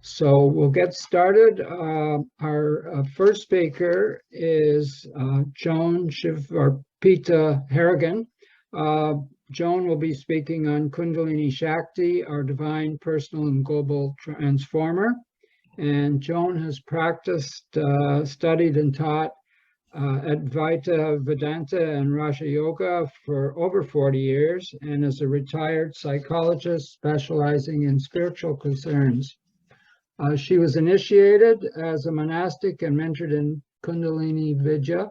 So we'll get started. Our first speaker is Joan Shivarpita Harrigan. Joan will be speaking on Kundalini Shakti, our divine, personal, and global transformer. And Joan has practiced, studied, and taught Advaita Vedanta and Raja Yoga for over 40 years, and is a retired psychologist specializing in spiritual concerns. She was initiated as a monastic and mentored in Kundalini Vidya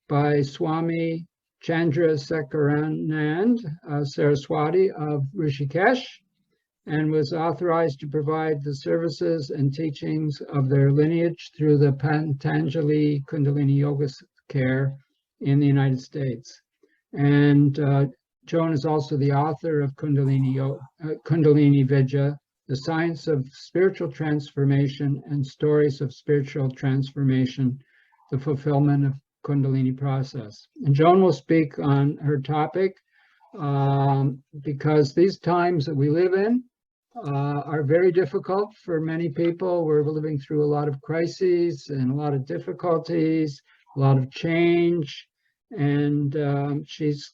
by Swami Chandrasekaranand Saraswati of Rishikesh, and was authorized to provide the services and teachings of their lineage through the Patanjali Kundalini Yoga Care in the United States. And Joan is also the author of Kundalini Vidya, The Science of Spiritual Transformation and Stories of Spiritual Transformation, the Fulfillment of Kundalini Process. And Joan will speak on her topic because these times that we live in are very difficult for many people. We're living through a lot of crises and a lot of difficulties, a lot of change, and she's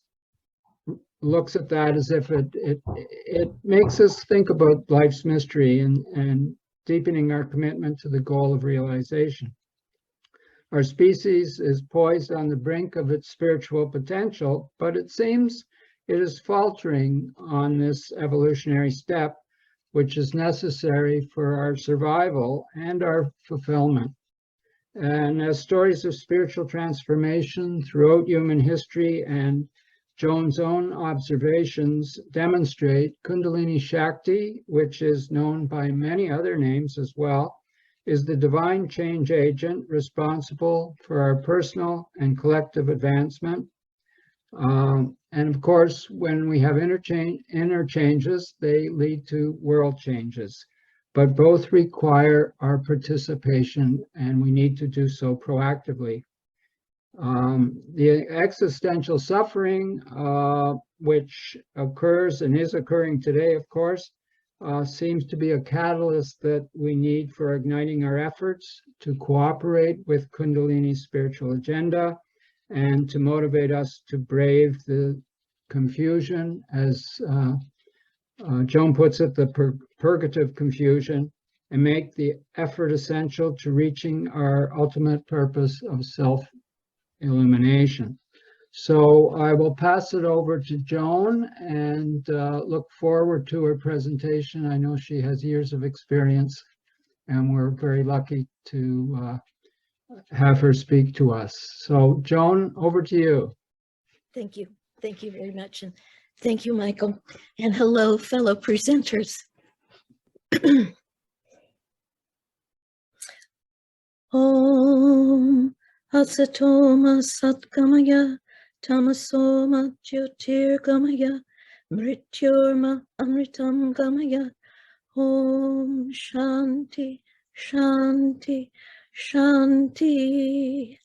looks at that as if it makes us think about life's mystery and deepening our commitment to the goal of realization. Our species is poised on the brink of its spiritual potential, but it seems it is faltering on this evolutionary step, which is necessary for our survival and our fulfillment. And as stories of spiritual transformation throughout human history and Joan's own observations demonstrate, Kundalini Shakti, which is known by many other names as well, is the divine change agent responsible for our personal and collective advancement. And of course, when we have inner changes, they lead to world changes, but both require our participation, and we need to do so proactively. The existential suffering, which occurs and is occurring today, of course, seems to be a catalyst that we need for igniting our efforts to cooperate with Kundalini's spiritual agenda and to motivate us to brave the confusion, as Joan puts it, the purgative confusion, and make the effort essential to reaching our ultimate purpose of self-illumination. So I will pass it over to Joan and look forward to her presentation. I know she has years of experience, and we're very lucky to have her speak to us. So Joan, over to you. Thank you. Thank you very much. And thank you, Michael. And hello, fellow presenters. Om Asatoma Satgamaya Tamasoma Jyotirgamaya Mrityurma Amritam Gamaya. Om Shanti Shanti Shanti.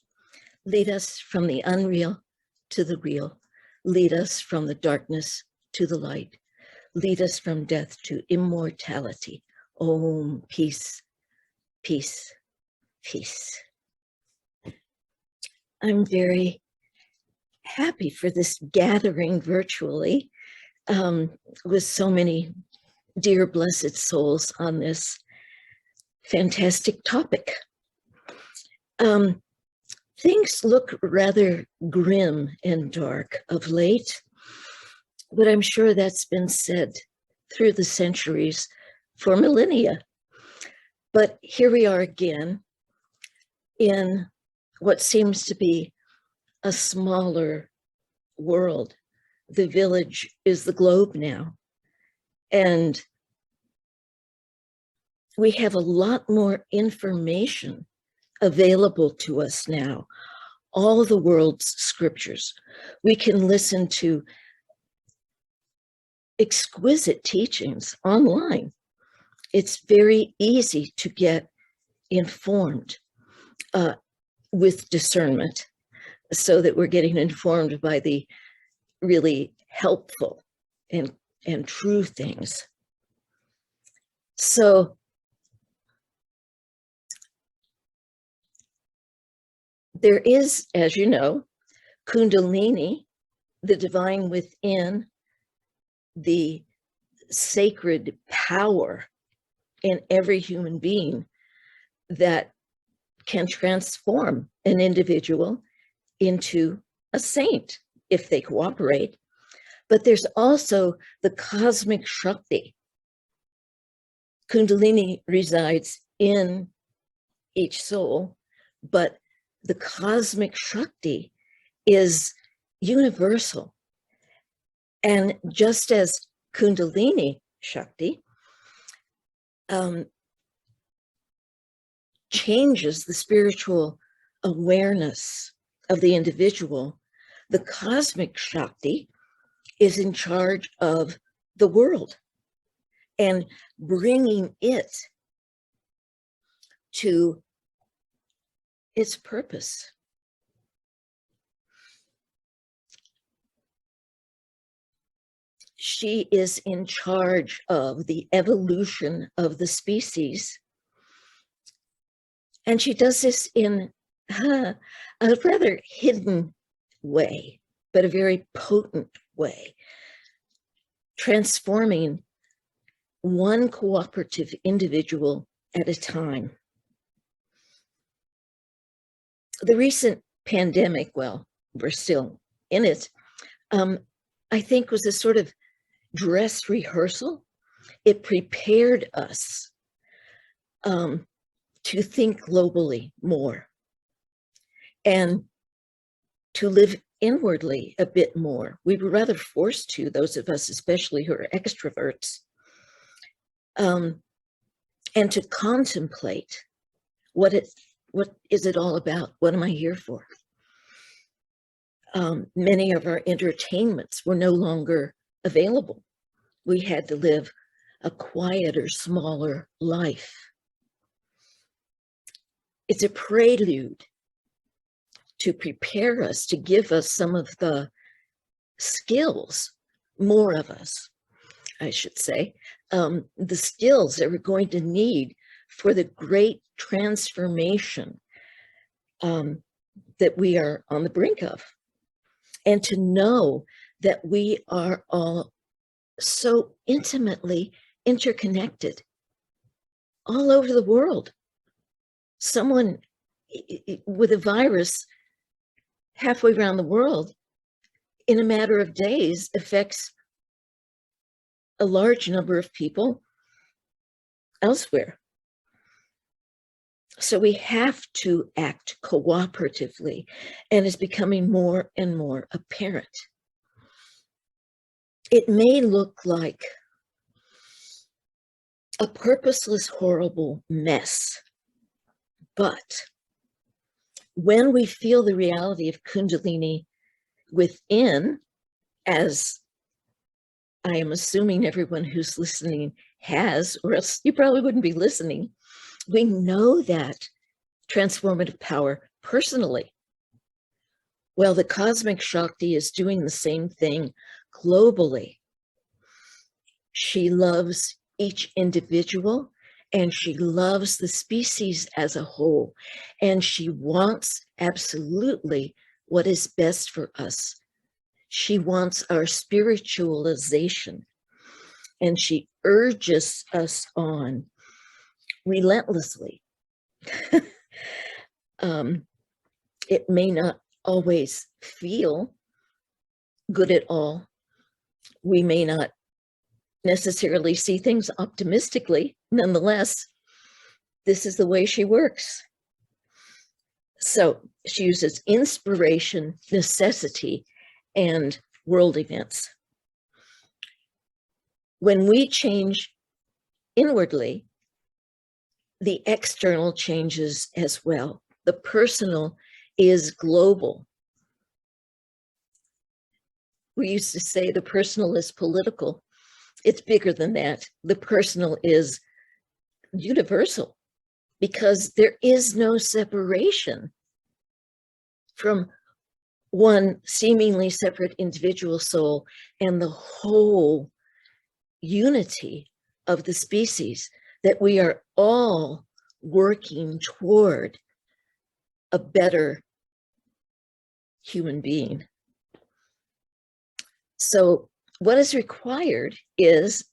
Lead us from the unreal to the real. Lead us from the darkness to the light. Lead us from death to immortality. Om, peace, peace, peace. I'm very happy for this gathering virtually with so many dear blessed souls on this fantastic topic. Things look rather grim and dark of late, but I'm sure that's been said through the centuries for millennia. But here we are again in what seems to be a smaller world. The village is the globe now. And we have a lot more information available to us now. All the world's scriptures. We can listen to exquisite teachings online. It's very easy to get informed with discernment, so that we're getting informed by the really helpful and true things. So There is, as you know, Kundalini, the divine within, the sacred power in every human being that can transform an individual into a saint if they cooperate. But there's also the cosmic Shakti. Kundalini resides in each soul, but the cosmic Shakti is universal. And just as Kundalini Shakti changes the spiritual awareness of the individual, the cosmic Shakti is in charge of the world and bringing it to its purpose. She is in charge of the evolution of the species. And she does this in a rather hidden way, but a very potent way, transforming one cooperative individual at a time. The recent pandemic, well, we're still in it, I think was a sort of dress rehearsal. It prepared us to think globally more and to live inwardly a bit more. We were rather forced to, those of us especially who are extroverts, and to contemplate what is it all about? What am I here for? Many of our entertainments were no longer available. We had to live a quieter, smaller life. It's a prelude to prepare us, to give us some of the skills, more of us, I should say, the skills that we're going to need for the great transformation that we are on the brink of. And to know that we are all so intimately interconnected all over the world. Someone with a virus halfway around the world in a matter of days affects a large number of people elsewhere. So we have to act cooperatively, and it's becoming more and more apparent. It may look like a purposeless, horrible mess, but when we feel the reality of Kundalini within, as I am assuming everyone who's listening has, or else you probably wouldn't be listening, we know that transformative power personally. Well, the cosmic Shakti is doing the same thing globally. She loves each individual, and she loves the species as a whole, and she wants absolutely what is best for us. She wants our spiritualization, and she urges us on relentlessly. It may not always feel good at all. We may not necessarily see things optimistically. Nonetheless, this is the way she works. So she uses inspiration, necessity, and world events. When we change inwardly, the external changes as well. The personal is global. We used to say the personal is political. It's bigger than that. The personal is universal because there is no separation from one seemingly separate individual soul and the whole unity of the species, that we are all working toward a better human being. So what is required is,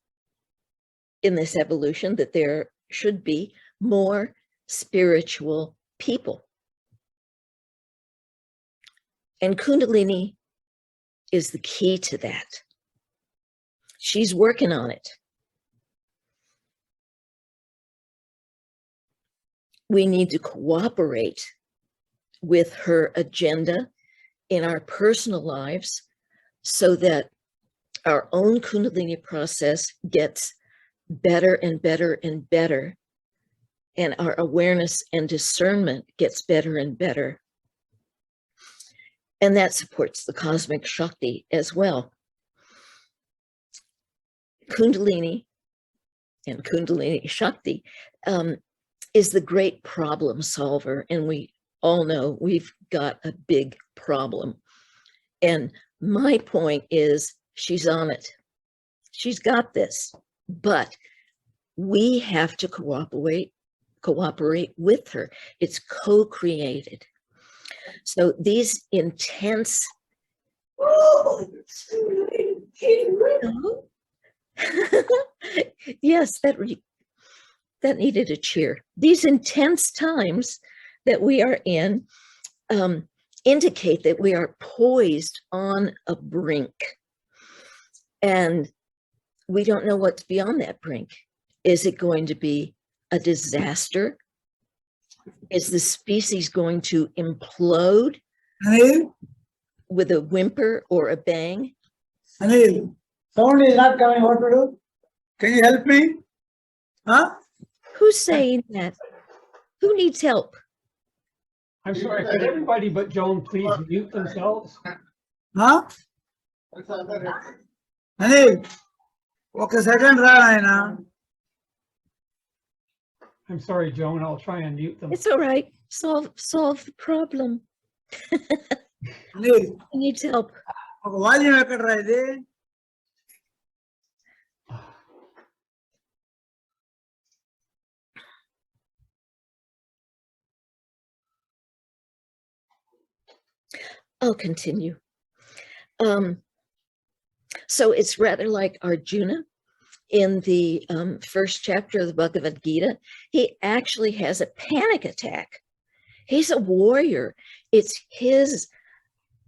in this evolution, that there should be more spiritual people. And Kundalini is the key to that. She's working on it. We need to cooperate with her agenda in our personal lives so that our own Kundalini process gets better and better and better, and our awareness and discernment gets better and better. And that supports the cosmic Shakti as well. Kundalini and Kundalini Shakti is the great problem solver. And we all know we've got a big problem. And my point is, she's on it. She's got this, but we have to cooperate with her. It's co-created. So these intense, yes, that needed a cheer. These intense times that we are in indicate that we are poised on a brink, and we don't know what's beyond that brink. Is it going to be a disaster? Is the species going to implode Anil, with a whimper or a bang? Anil, sound is not coming. What to do? Can you help me? Huh? Who's saying that? Who needs help? I'm sorry, could everybody but Joan please mute themselves? Huh? Anil, okay, second round now. I'm sorry, Joan, I'll try and mute them. It's all right. Solve the problem. Anil, Who needs help? okay, volume eక్కడ రా ఇది? I'll continue. So it's rather like Arjuna in the first chapter of the Bhagavad Gita. He actually has a panic attack. He's a warrior. It's his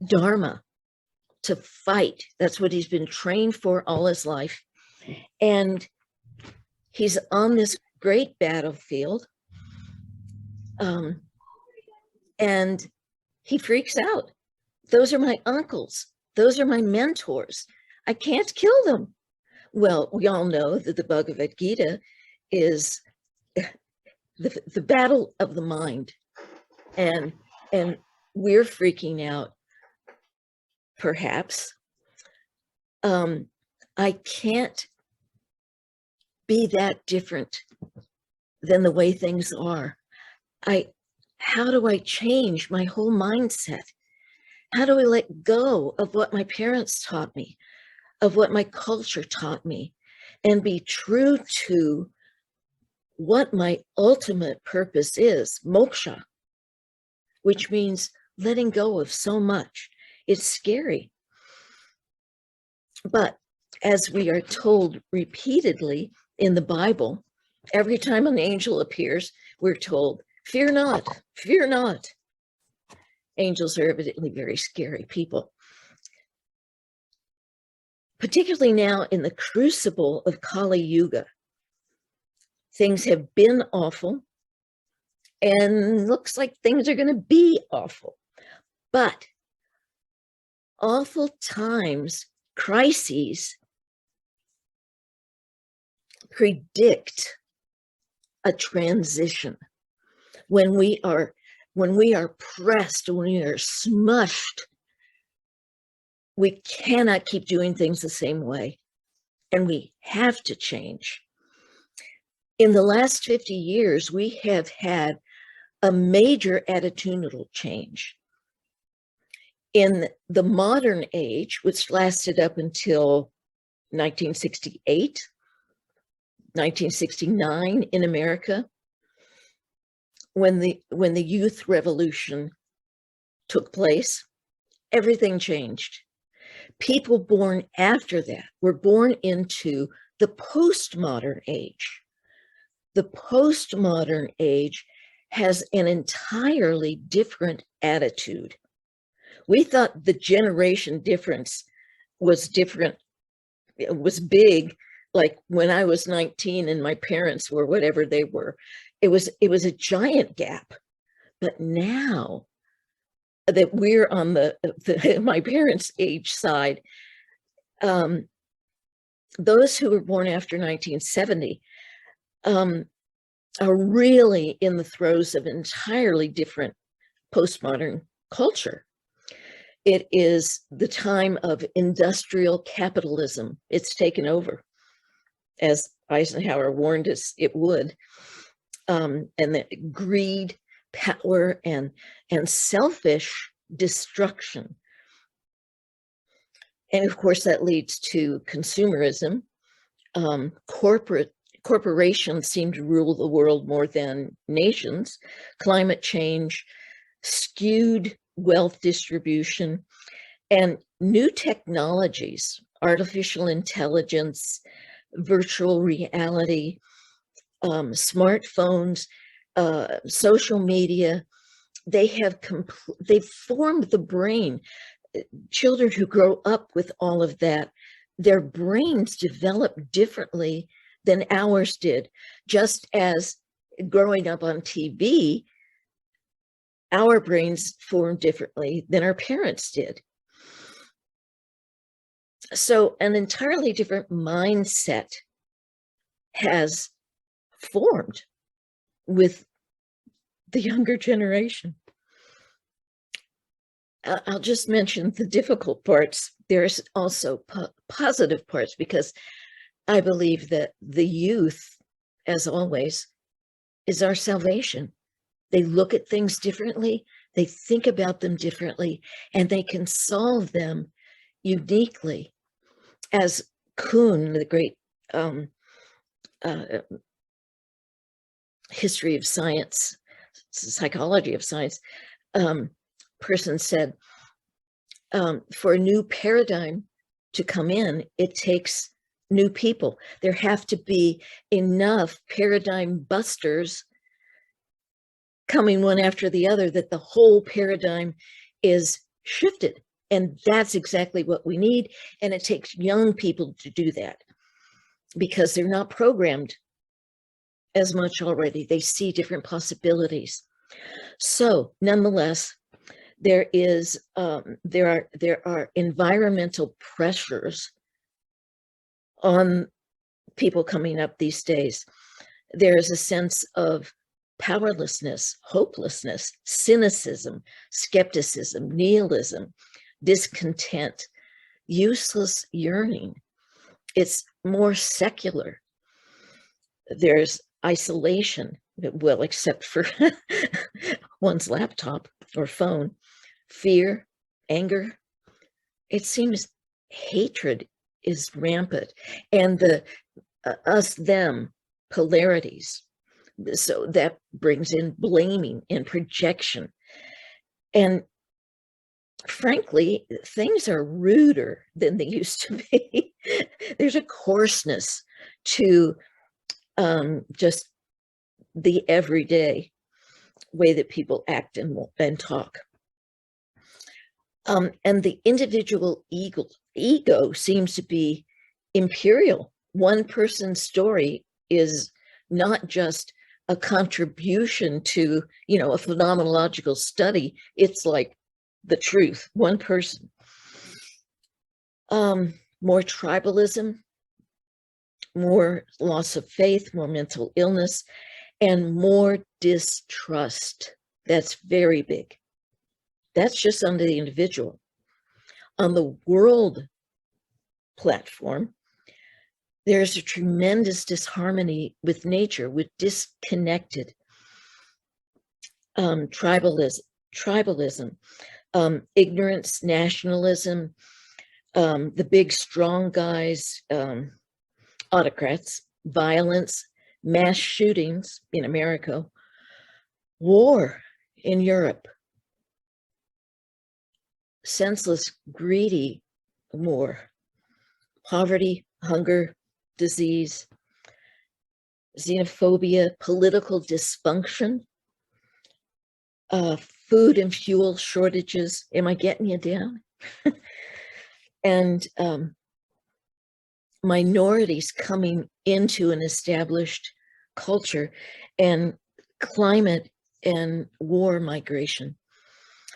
dharma to fight. That's what he's been trained for all his life. And he's on this great battlefield. And he freaks out. Those are my uncles. Those are my mentors. I can't kill them. Well, we all know that the Bhagavad Gita is the battle of the mind. And we're freaking out, perhaps. I can't be that different than the way things are. How do I change my whole mindset? How do I let go of what my parents taught me, of what my culture taught me, and be true to what my ultimate purpose is, moksha, which means letting go of so much. It's scary. But as we are told repeatedly in the Bible, every time an angel appears, we're told, fear not, fear not. Angels are evidently very scary people. Particularly now in the crucible of Kali Yuga. Things have been awful, and looks like things are going to be awful. But awful times, crises, predict a transition. When we are pressed, when we are smushed, we cannot keep doing things the same way, and we have to change. In the last 50 years, we have had a major attitudinal change. In the modern age, which lasted up until 1968, 1969 in America, when the youth revolution took place, everything changed. People born after that were born into the postmodern age. The postmodern age has an entirely different attitude. We thought the generation difference was different, it was big, like when I was 19 and my parents were whatever they were. It was a giant gap. But now that we're on my parents' age side, those who were born after 1970 are really in the throes of entirely different postmodern culture. It is the time of industrial capitalism. It's taken over, as Eisenhower warned us it would. And that greed, power, and selfish destruction. And of course, that leads to consumerism. Corporations seem to rule the world more than nations. Climate change, skewed wealth distribution, and new technologies, artificial intelligence, virtual reality, smartphones, social media. They've formed the brain. Children who grow up with all of that, their brains develop differently than ours did. Just as growing up on TV, our brains formed differently than our parents did. So an entirely different mindset has formed with the younger generation. I'll just mention the difficult parts. There's also positive parts, because I believe that the youth, as always, is our salvation. They look at things differently, they think about them differently, and they can solve them uniquely. As Kuhn, the great history of science, psychology of science, person said, for a new paradigm to come in, it takes new people. There have to be enough paradigm busters coming one after the other that the whole paradigm is shifted. And that's exactly what we need. And it takes young people to do that, because they're not programmed as much already. They see different possibilities. So nonetheless, there are environmental pressures on people coming up these days. There is a sense of powerlessness, hopelessness, cynicism, skepticism, nihilism, discontent, useless yearning. It's more secular. There's isolation, well, except for one's laptop or phone, fear, anger. It seems hatred is rampant, and the us-them polarities. So that brings in blaming and projection. And frankly, things are ruder than they used to be. There's a coarseness to just the everyday way that people act and talk. And the individual ego seems to be imperial. One person's story is not just a contribution to, a phenomenological study. It's like the truth, one person. More tribalism, more loss of faith, more mental illness, and more distrust. That's very big. That's just on the individual. On the world platform, there's a tremendous disharmony with nature, with disconnected tribalism, ignorance, nationalism, the big strong guys, autocrats, violence, mass shootings in America, war in Europe. senseless, greedy war, poverty, hunger, disease, xenophobia, political dysfunction, food and fuel shortages. Am I getting you down? And minorities coming into an established culture, and climate and war migration.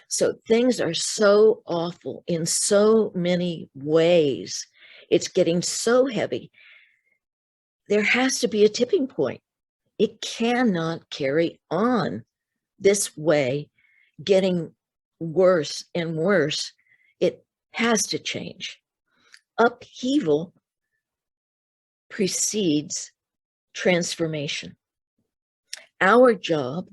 So things are so awful in so many ways. It's getting so heavy. There has to be a tipping point. It cannot carry on this way, getting worse and worse. It has to change. Upheaval precedes transformation. Our job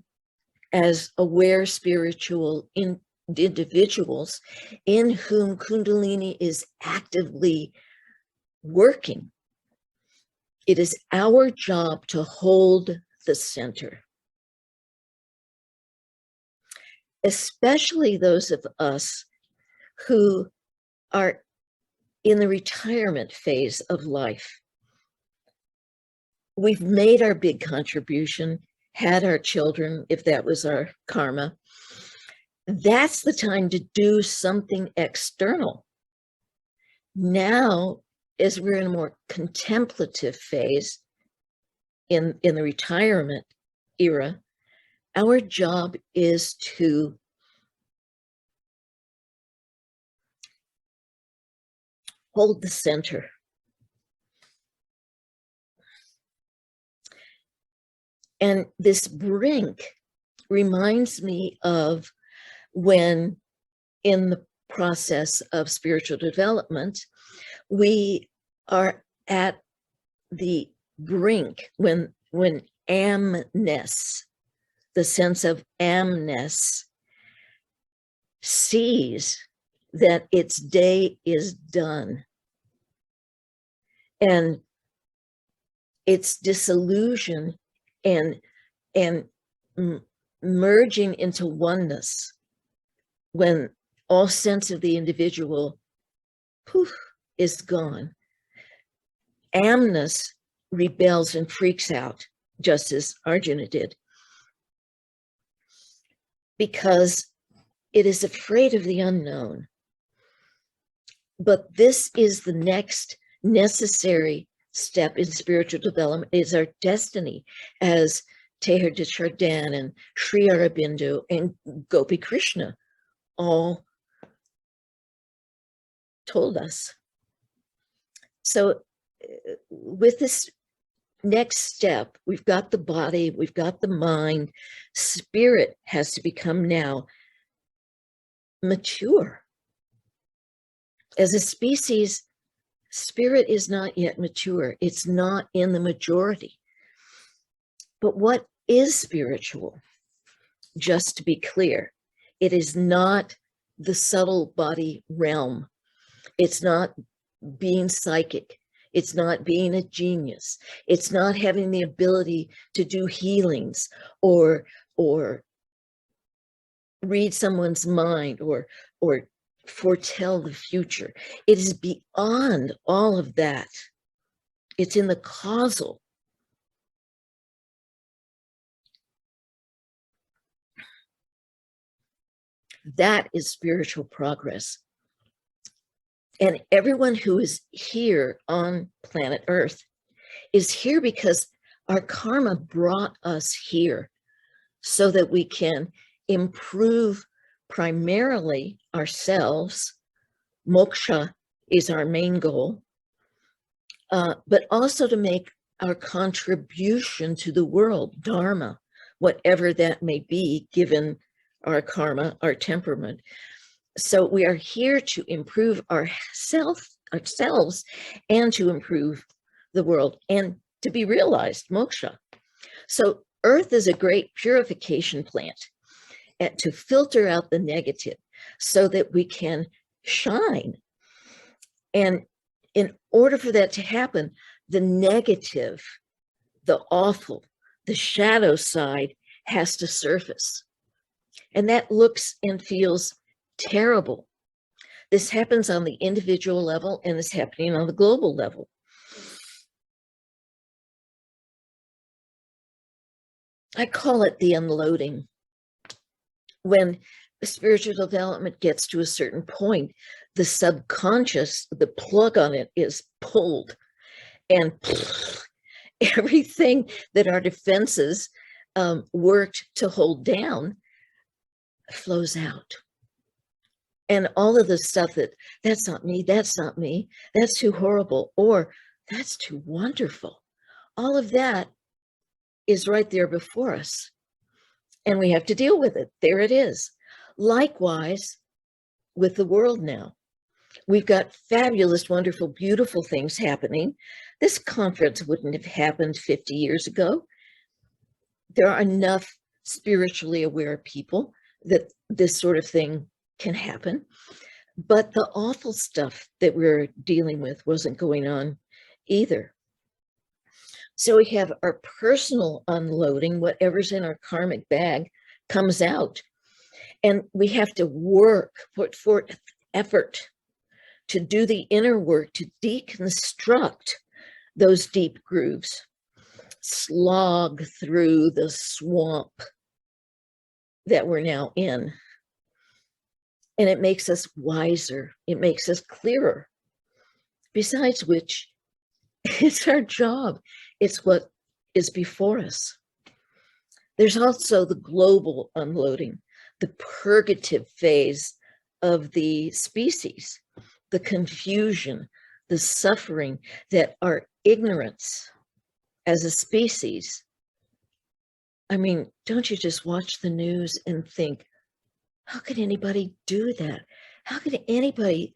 as aware spiritual individuals in whom Kundalini is actively working, it is our job to hold the center. Especially those of us who are in the retirement phase of life. We've made our big contribution, had our children, if that was our karma. That's the time to do something external. Now, as we're in a more contemplative phase in the retirement era, our job is to hold the center. And this brink reminds me of when, in the process of spiritual development, we are at the brink when amness, the sense of amness, sees that its day is done, and its disillusion and merging into oneness, when all sense of the individual, poof, is gone. Amness rebels and freaks out, just as Arjuna did, because it is afraid of the unknown. But this is the next necessary step in spiritual development, is our destiny, as Teilhard de Chardin and Sri Aurobindo and Gopi Krishna all told us. So with this next step, we've got the body, we've got the mind. Spirit has to become now mature. As a species, spirit is not yet mature. It's not in the majority. But what is spiritual? Just to be clear, it is not the subtle body realm. It's not being psychic. It's not being a genius. It's not having the ability to do healings or read someone's mind or foretell the future. It is beyond all of that. It's in the causal. That is spiritual progress. And everyone who is here on planet Earth is here because our karma brought us here so that we can improve primarily ourselves. Moksha is our main goal, but also to make our contribution to the world, dharma, whatever that may be, given our karma, our temperament. So we are here to improve ourselves and to improve the world and to be realized, moksha. So Earth is a great purification plant to filter out the negative so that we can shine. And in order for that to happen, the negative, the awful, the shadow side has to surface. And that looks and feels terrible This happens on the individual level and it's happening on the global level. I call it the unloading. When spiritual development gets to a certain point, the subconscious, the plug on it is pulled, and everything that our defenses worked to hold down flows out. And all of the stuff that's not me, that's not me, that's too horrible, or that's too wonderful. All of that is right there before us. And we have to deal with it. There it is. Likewise, with the world now, we've got fabulous, wonderful, beautiful things happening. This conference wouldn't have happened 50 years ago. There are enough spiritually aware people that this sort of thing can happen. But the awful stuff that we're dealing with wasn't going on either. So we have our personal unloading, whatever's in our karmic bag comes out. And we have to work, put forth effort to do the inner work, to deconstruct those deep grooves, slog through the swamp that we're now in. And it makes us wiser. It makes us clearer. Besides which, it's our job. It's what is before us. There's also the global unloading, the purgative phase of the species, the confusion, the suffering that our ignorance as a species. I mean, don't you just watch the news and think, how could anybody do that? How could anybody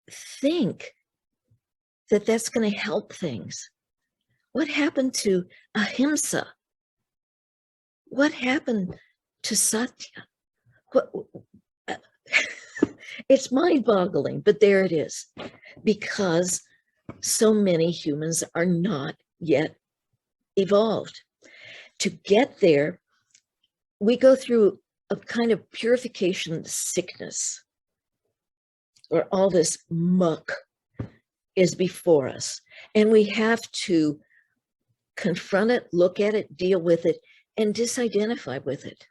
think that that's going to help things? What happened to ahimsa? What happened to satya? It's mind-boggling, but there it is, because so many humans are not yet evolved. To get there, we go through a kind of purification sickness, where all this muck is before us. And we have to confront it, look at it, deal with it, and disidentify with it.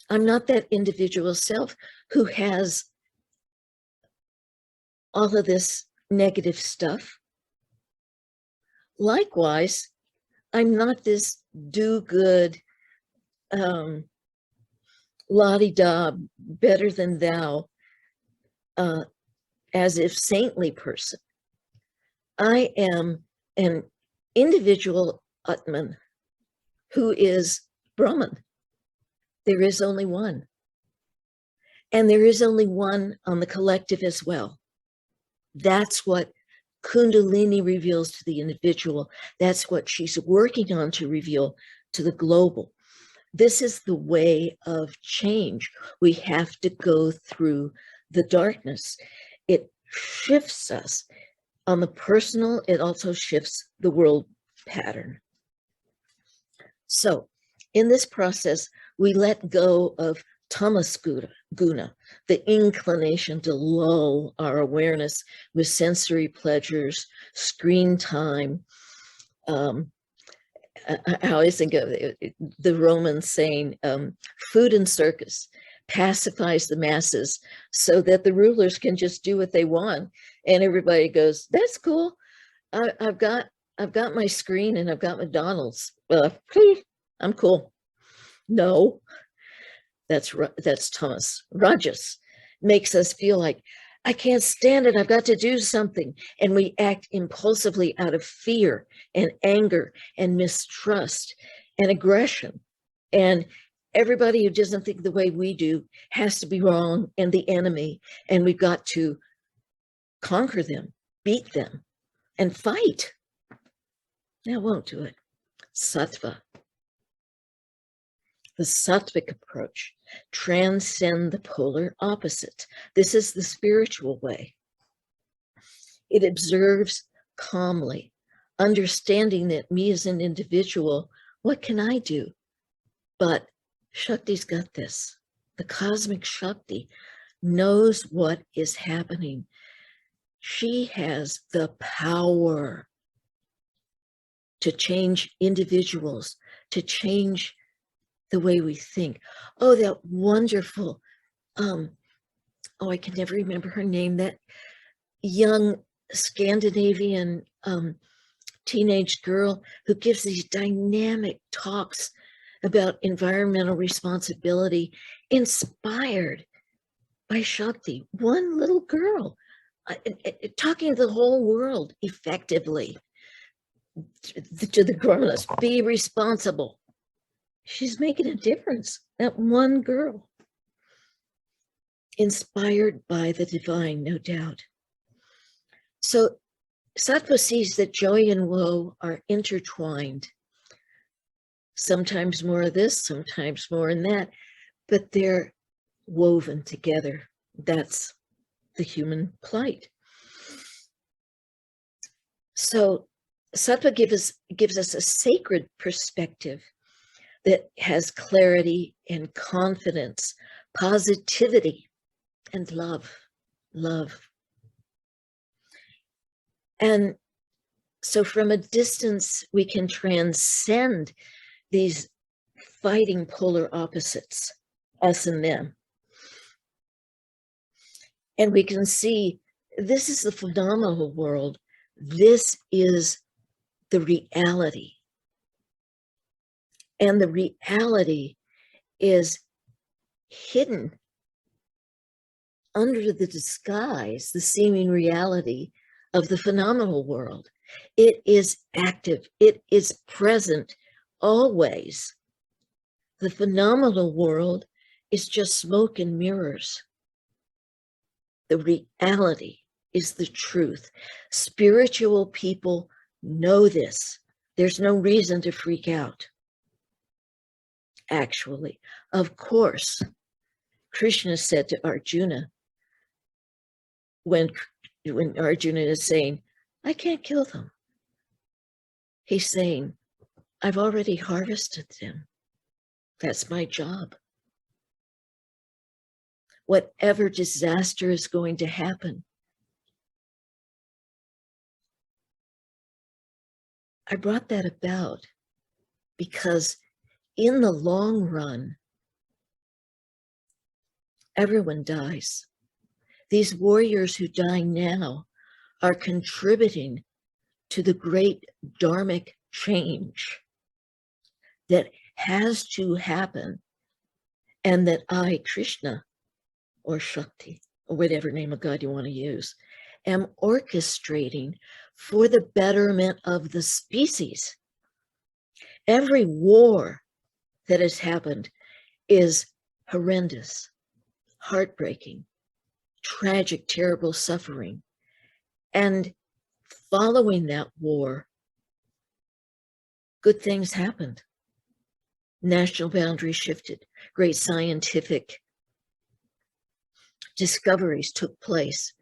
I'm not that individual self who has all of this negative stuff. Likewise, I'm not this do-good, la-di-da, better than thou, as if saintly person. I am an individual Atman who is Brahman. There is only one. And there is only one on the collective as well. That's what Kundalini reveals to the individual. That's what she's working on to reveal to the global. This is the way of change. We have to go through the darkness. It shifts us on the personal. It also shifts the world pattern. So in this process, we let go of tamas guna, the inclination to lull our awareness with sensory pleasures, screen time. I always think of the Romans saying, food and circus pacifies the masses so that the rulers can just do what they want. And everybody goes, that's cool. I've got my screen and I've got McDonald's. I'm cool. No, that's Thomas. Rajas makes us feel like, I can't stand it. I've got to do something. And we act impulsively out of fear and anger and mistrust and aggression. And everybody who doesn't think the way we do has to be wrong and the enemy. And we've got to conquer them, beat them, and fight. Now, won't do it. Sattva. The sattvic approach, transcend the polar opposite. This is the spiritual way. It observes calmly, understanding that me as an individual, what can I do but Shakti's got this. The cosmic Shakti knows what is happening. She has the power to change individuals, to change the way we think. Oh, that wonderful, I can never remember her name, that young Scandinavian teenage girl who gives these dynamic talks about environmental responsibility, inspired by Shakti. One little girl talking to the whole world effectively, to the grown-ups, be responsible. She's making a difference. That one girl, inspired by the divine, no doubt. So Sattva sees that joy and woe are intertwined. Sometimes more of this, sometimes more in that, but they're woven together. That's the human plight. So Sattva gives us a sacred perspective that has clarity and confidence, positivity, and love. And so from a distance, we can transcend these fighting polar opposites, us and them. And we can see this is the phenomenal world. This is the reality. And the reality is hidden under the disguise, the seeming reality of the phenomenal world. It is active. It is present always. The phenomenal world is just smoke and mirrors. The reality is the truth. Spiritual people know this. There's no reason to freak out. Actually, of course, Krishna said to Arjuna, when Arjuna is saying, I can't kill them, he's saying, I've already harvested them. That's my job. Whatever disaster is going to happen, I brought that about because in the long run, everyone dies. These warriors who die now are contributing to the great dharmic change that has to happen, and that I, Krishna, or Shakti, or whatever name of God you want to use, am orchestrating for the betterment of the species. Every war that has happened is horrendous, heartbreaking, tragic, terrible suffering. And following that war, good things happened. National boundaries shifted. Great scientific discoveries took place.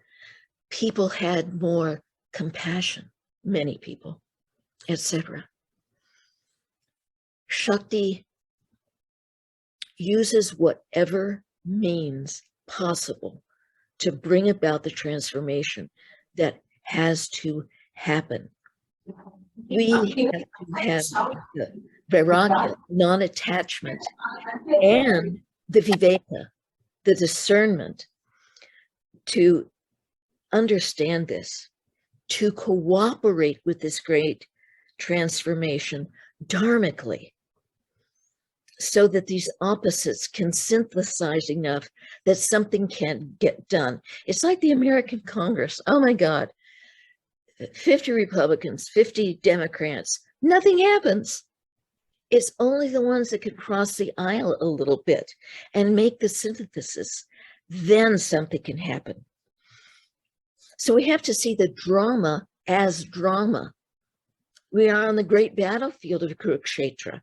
People had more compassion, many people, etc. Shakti uses whatever means possible to bring about the transformation that has to happen. We have to have the vairagya, non-attachment, and the viveka, the discernment, to understand this, to cooperate with this great transformation dharmically, so that these opposites can synthesize enough that something can get done. It's like the American Congress. Oh my God, 50 Republicans, 50 Democrats, nothing happens. It's only the ones that can cross the aisle a little bit and make the synthesis. Then something can happen. So we have to see the drama as drama. We are on the great battlefield of Kurukshetra.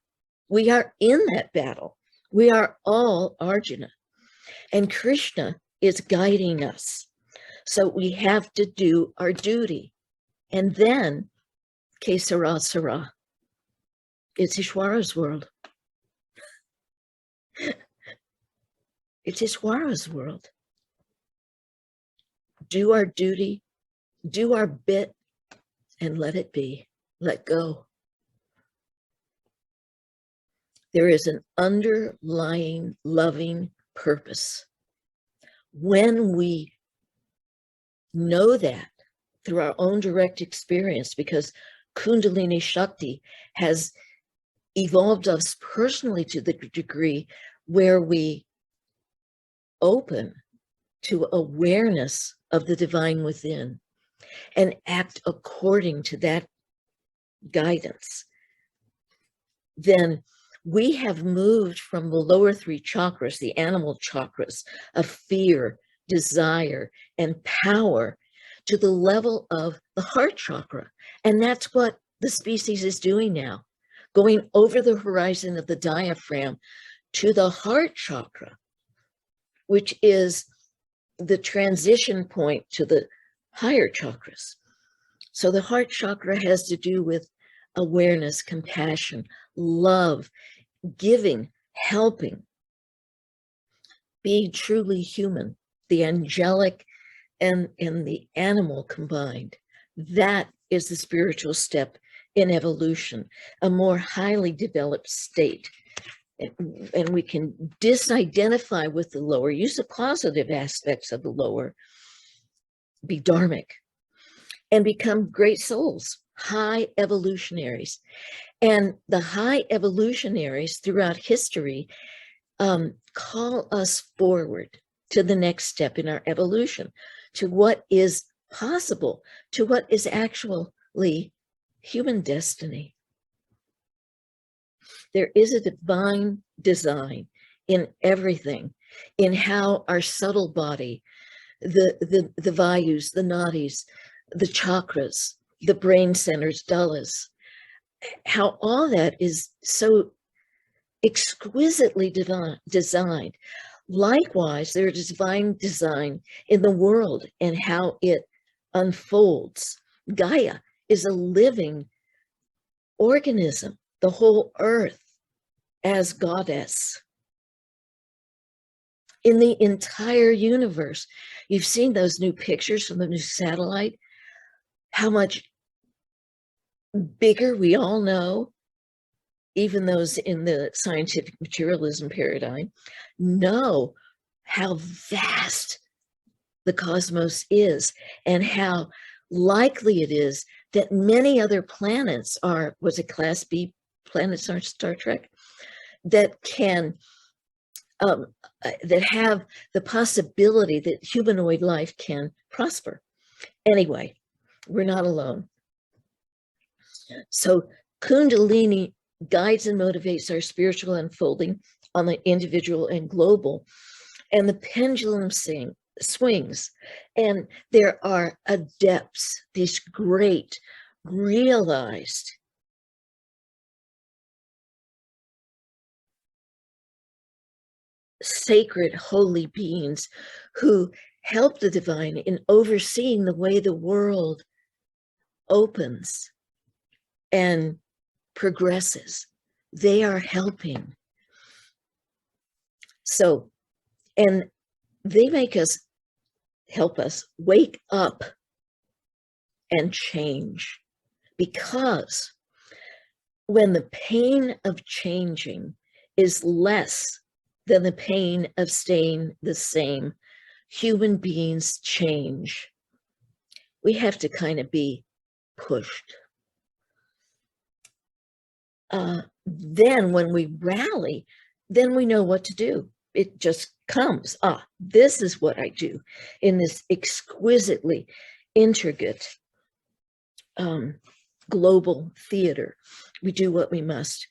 We are in that battle. We are all Arjuna. And Krishna is guiding us. So we have to do our duty. And then, Kesara Sara, it's Ishwara's world. It's Ishwara's world. Do our duty, do our bit, and let it be. Let go. There is an underlying loving purpose. When we know that through our own direct experience, because Kundalini Shakti has evolved us personally to the degree where we open to awareness of the divine within and act according to that guidance, then we have moved from the lower three chakras, the animal chakras of fear, desire, and power, to the level of the heart chakra. And that's what the species is doing now, going over the horizon of the diaphragm to the heart chakra, which is the transition point to the higher chakras. So the heart chakra has to do with awareness, compassion, love, giving, helping, being truly human, the angelic and the animal combined. That is the spiritual step in evolution, a more highly developed state. And we can disidentify with the lower, use the positive aspects of the lower, be dharmic, and become great souls, high evolutionaries. And the high evolutionaries throughout history call us forward to the next step in our evolution, to what is possible, to what is actually human destiny. There is a divine design in everything, in how our subtle body, the vayus, the nadis, the chakras, the brain centers, dallas, how all that is so exquisitely designed. Likewise, there is divine design in the world and how it unfolds. Gaia is a living organism, the whole earth as goddess. In the entire universe, you've seen those new pictures from the new satellite, how much bigger we all know, even those in the scientific materialism paradigm, know how vast the cosmos is and how likely it is that many other planets are, was it Class B planets on Star Trek, that can, that have the possibility that humanoid life can prosper. Anyway, we're not alone. So Kundalini guides and motivates our spiritual unfolding on the individual and global, and the pendulum swings, and there are adepts, these great realized sacred holy beings who help the divine in overseeing the way the world opens and progresses. They are helping. So, and they make us, help us wake up and change, because when the pain of changing is less than the pain of staying the same, human beings change. We have to kind of be pushed. Then when we rally, then we know what to do. It just comes. This is what I do in this exquisitely intricate global theater. We do what we must.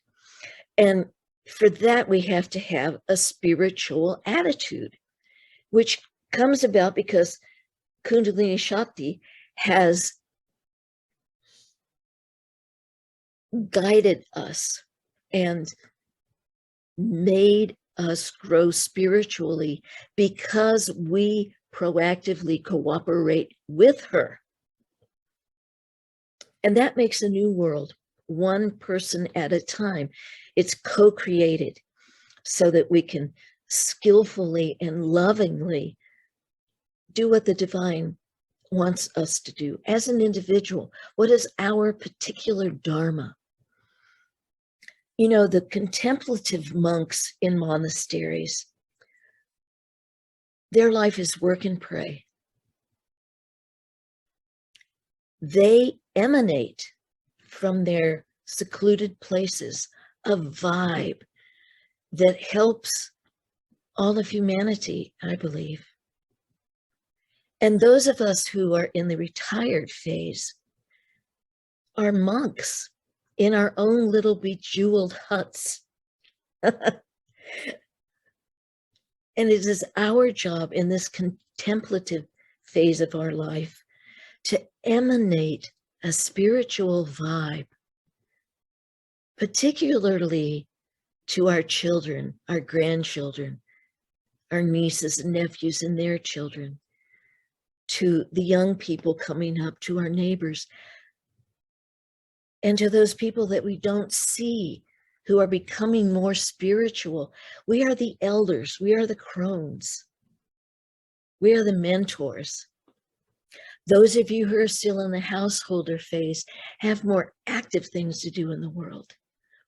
And for that, we have to have a spiritual attitude, which comes about because Kundalini Shakti has guided us and made us grow spiritually because we proactively cooperate with her. And that makes a new world, one person at a time. It's co-created so that we can skillfully and lovingly do what the divine wants us to do as an individual. What is our particular dharma? You know, the contemplative monks in monasteries, their life is work and pray. They emanate from their secluded places a vibe that helps all of humanity, I believe. And those of us who are in the retired phase are monks in our own little bejeweled huts. And it is our job in this contemplative phase of our life to emanate a spiritual vibe, particularly to our children, our grandchildren, our nieces and nephews and their children, to the young people coming up, to our neighbors, and to those people that we don't see who are becoming more spiritual. We are the elders, we are the crones, we are the mentors. Those of you who are still in the householder phase have more active things to do in the world,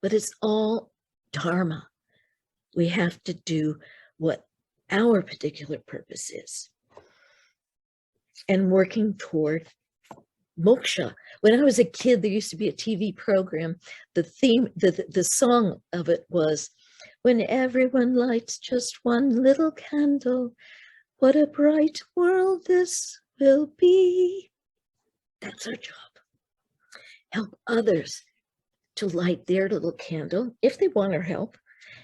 but it's all dharma. We have to do what our particular purpose is, and working toward moksha. When I was a kid, there used to be a TV program. The theme, the song of it was, "When everyone lights just one little candle, what a bright world this will be." That's our job. Help others to light their little candle if they want our help,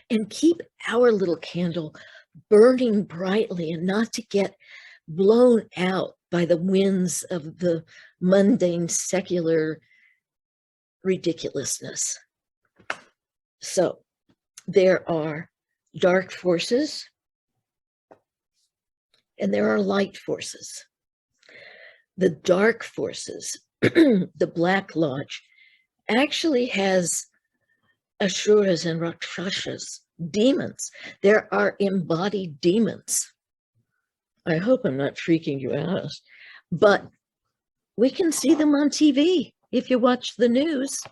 and keep our little candle burning brightly and not to get blown out by the winds of the mundane secular ridiculousness. So there are dark forces and there are light forces. The dark forces, the Black Lodge, actually has asuras and rakshasas, demons. There are embodied demons. I hope I'm not freaking you out, but we can see them on TV if you watch the news.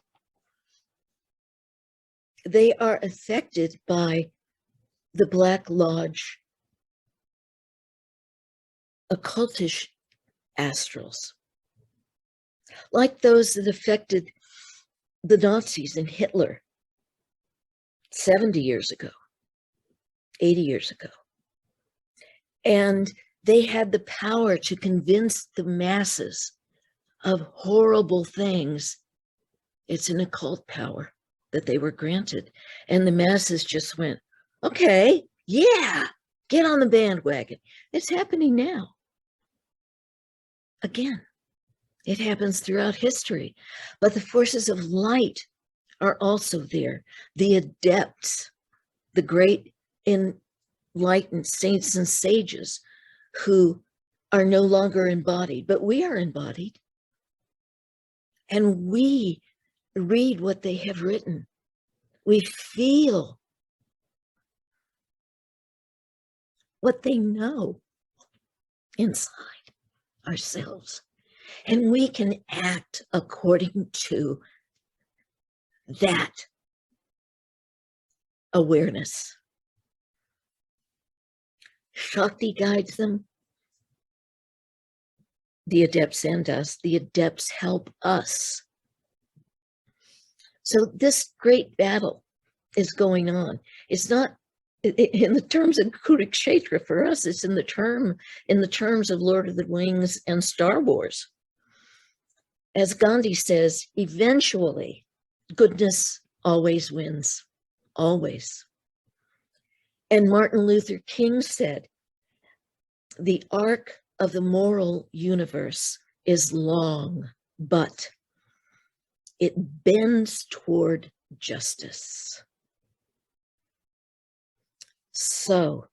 They are affected by the Black Lodge occultish astrals, like those that affected the Nazis and Hitler 70 years ago, 80 years ago. And they had the power to convince the masses of horrible things. It's an occult power that they were granted. And the masses just went, okay, yeah, get on the bandwagon. It's happening now. Again, it happens throughout history. But the forces of light are also there. The adepts, the great enlightened saints and sages who are no longer embodied, but we are embodied. And we read what they have written. We feel what they know inside ourselves. And we can act according to that awareness. Shakti guides them. The adepts send us. The adepts help us. So this great battle is going on. It's not in the terms of Kurukshetra for us. It's in the terms of Lord of the Rings and Star Wars. As Gandhi says, eventually, goodness always wins, always. And Martin Luther King said, the arc of the moral universe is long, but it bends toward justice. So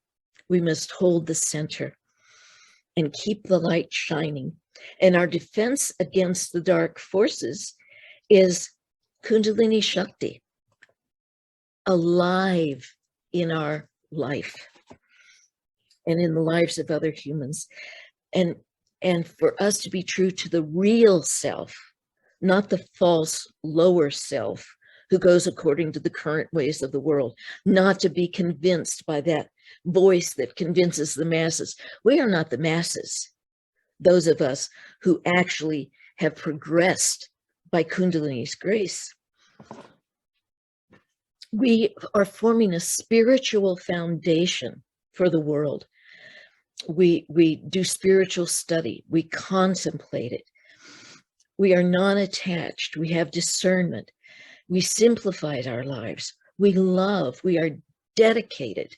we must hold the center and keep the light shining. And our defense against the dark forces is Kundalini Shakti, alive in our life. and in the lives of other humans. And for us to be true to the real self, not the false lower self who goes according to the current ways of the world, not to be convinced by that voice that convinces the masses. We are not the masses, those of us who actually have progressed by Kundalini's grace. We are forming a spiritual foundation for the world. We do spiritual study. We contemplate it. We are non-attached. We have discernment. We simplified our lives. We love. We are dedicated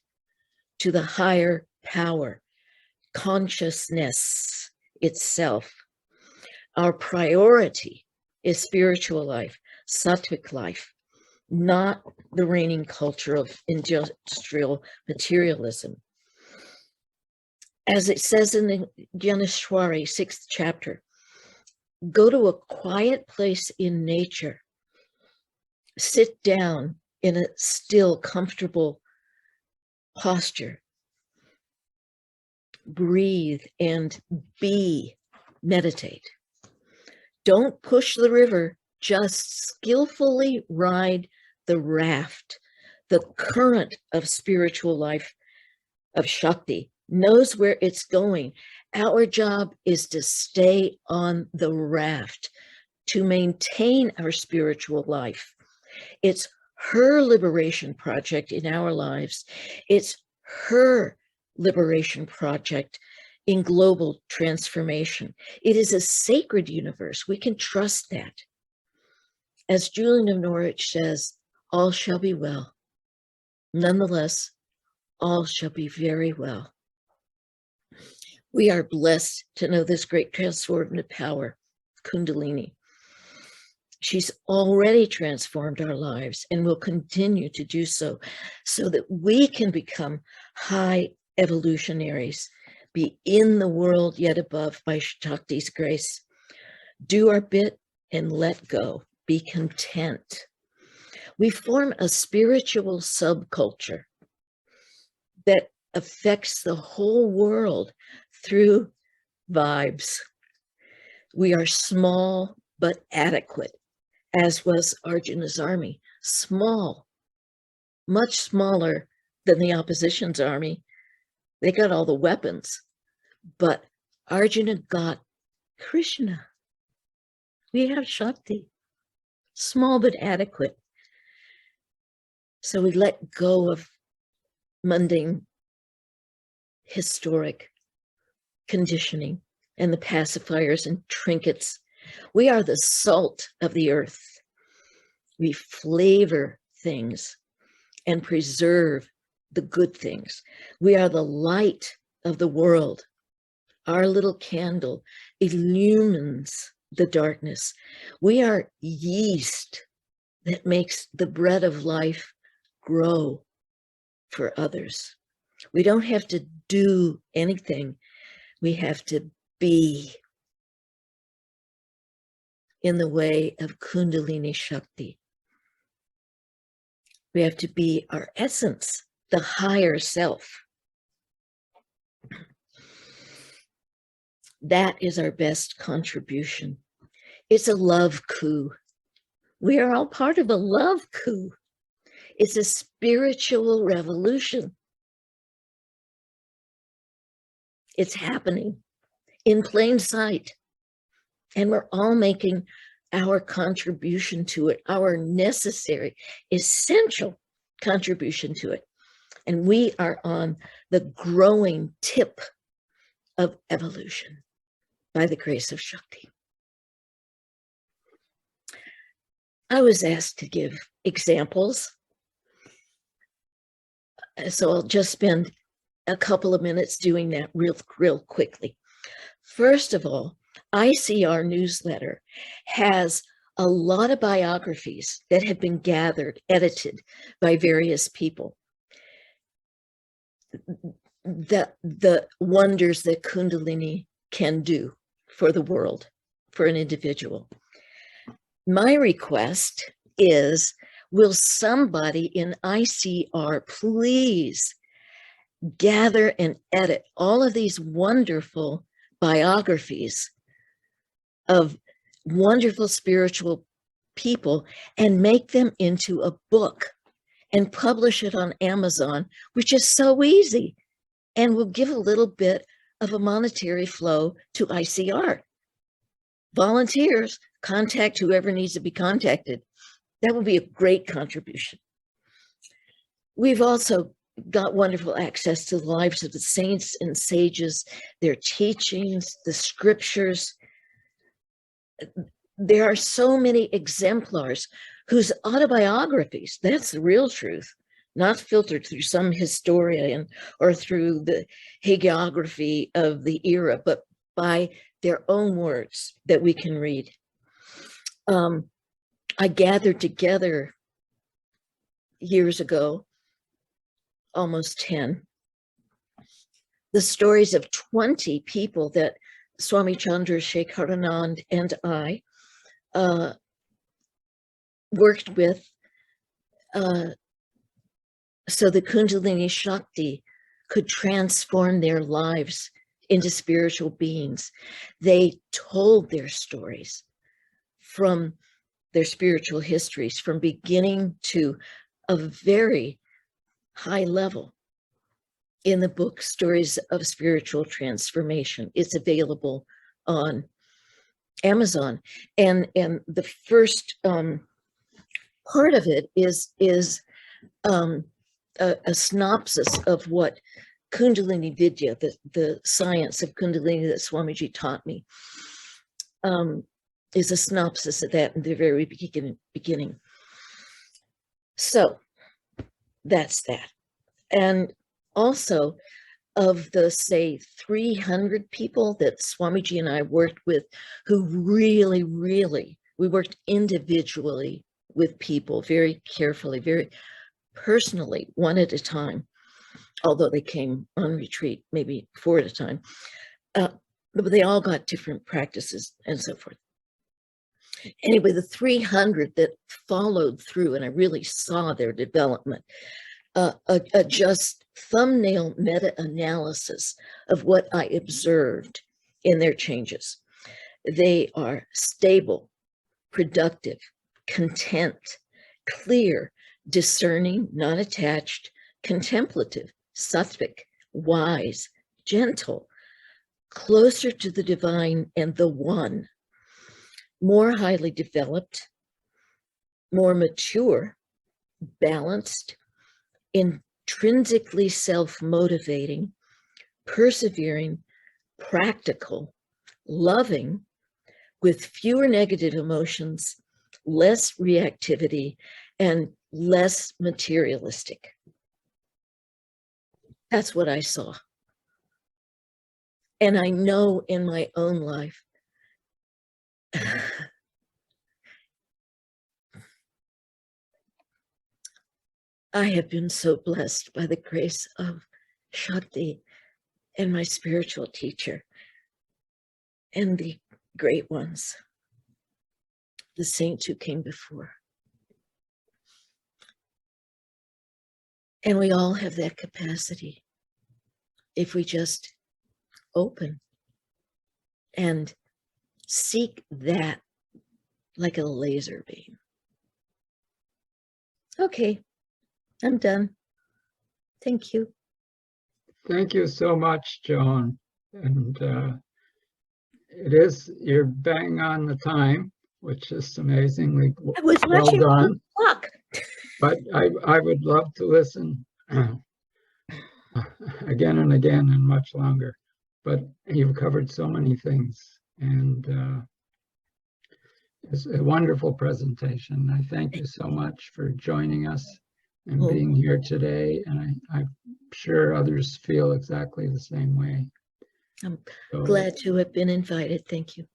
to the higher power, consciousness itself. Our priority is spiritual life, sattvic life, not the reigning culture of industrial materialism. As it says in the Janeshwari, 6th chapter, go to a quiet place in nature, sit down in a still, comfortable posture, breathe and meditate. Don't push the river, just skillfully ride the raft. The current of spiritual life, of Shakti, knows where it's going. Our job is to stay on the raft, to maintain our spiritual life. It's her liberation project in our lives. It's her liberation project in global transformation. It is a sacred universe. We can trust that. As Julian of Norwich says, all shall be well. Nonetheless, all shall be very well. We are blessed to know this great transformative power, Kundalini. She's already transformed our lives and will continue to do so that we can become high evolutionaries, be in the world yet above by Shakti's grace. Do our bit and let go. Be content. We form a spiritual subculture that affects the whole world through vibes. We are small but adequate, as was Arjuna's army. Small, much smaller than the opposition's army. They got all the weapons, but Arjuna got Krishna. We have Shakti, small but adequate. So we let go of mundane, historic conditioning and the pacifiers and trinkets. We are the salt of the earth. We flavor things and preserve the good things. We are the light of the world. Our little candle illumines the darkness. We are yeast that makes the bread of life grow for others. We don't have to do anything. We have to be in the way of Kundalini Shakti. We have to be our essence, the higher self. That is our best contribution. It's a love coup. We are all part of a love coup. It's a spiritual revolution. It's happening in plain sight. And we're all making our contribution to it, our necessary, essential contribution to it. And we are on the growing tip of evolution by the grace of Shakti. I was asked to give examples. So I'll just spend a couple of minutes doing that real quickly. First of all, ICR newsletter has a lot of biographies that have been gathered, edited by various people. The wonders that Kundalini can do for the world, for an individual. My request is, will somebody in ICR please gather and edit all of these wonderful biographies of wonderful spiritual people and make them into a book and publish it on Amazon, which is so easy, and will give a little bit of a monetary flow to ICR. Volunteers, contact whoever needs to be contacted. That would be a great contribution. We've also got wonderful access to the lives of the saints and sages, their teachings, the scriptures. There are so many exemplars whose autobiographies, that's the real truth, not filtered through some historian or through the hagiography of the era, but by their own words that we can read. I gathered together years ago, almost 10, the stories of 20 people that Swami Chandrasekharanand and I worked with so the Kundalini Shakti could transform their lives into spiritual beings. They told their stories from their spiritual histories, from beginning to a very high level in the book Stories of Spiritual Transformation. It's available on Amazon. And the first part of it is a synopsis of what Kundalini Vidya, the science of Kundalini that Swamiji taught me, is a synopsis of that in the very beginning. So that's that. And also, of the, say, 300 people that Swamiji and I worked with, who really, we worked individually with people very carefully, very personally, one at a time, although they came on retreat maybe 4 at a time. But they all got different practices and so forth. Anyway, the 300 that followed through, and I really saw their development, a just thumbnail meta-analysis of what I observed in their changes. They are stable, productive, content, clear, discerning, non-attached, contemplative, sattvic, wise, gentle, closer to the divine and the one, more highly developed, more mature, balanced, intrinsically self-motivating, persevering, practical, loving, with fewer negative emotions, less reactivity, and less materialistic. That's what I saw. And I know in my own life, I have been so blessed by the grace of Shakti and my spiritual teacher and the great ones, the saints who came before. And we all have that capacity if we just open and seek that like a laser beam. Okay, I'm done. Thank you. Thank you so much, Joan. And you're bang on the time, which is amazingly I was well watching done. the clock. But I would love to listen again and again and much longer. But you've covered so many things, and it's a wonderful presentation. I thank you so much for joining us and being here today. And I'm sure others feel exactly the same way. I'm So, glad to have been invited. Thank you.